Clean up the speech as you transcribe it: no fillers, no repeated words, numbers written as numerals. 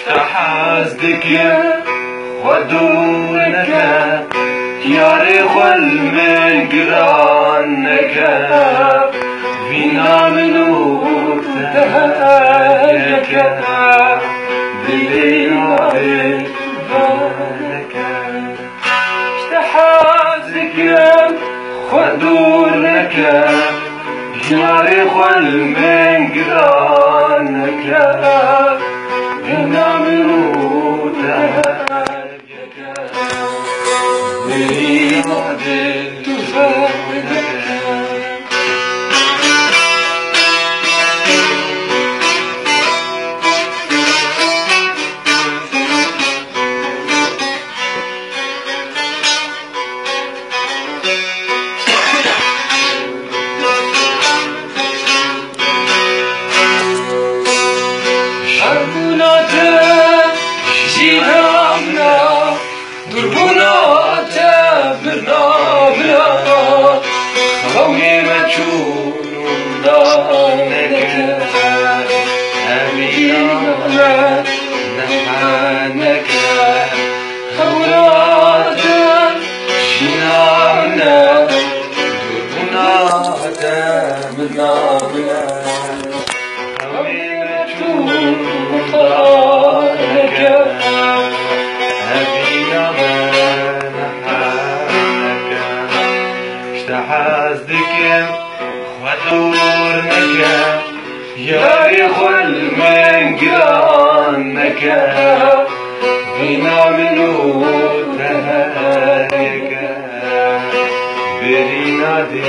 اشتحازدك خدونك ياري خل من قرانك فينا منو تهاجك دلينا بالك اشتحازدك خدونك ياري خل من قرانك فينا منو تهاجك دلينا بالك دربنا تبرنا بلا خوي مجنون دانك أمينا نحنك أولاد شنانا دربنا تبرنا بلا خوي مجنون دانك اشتحازدك خدورنك ياري خل من قرانك فينا منو تهاجك برينا دي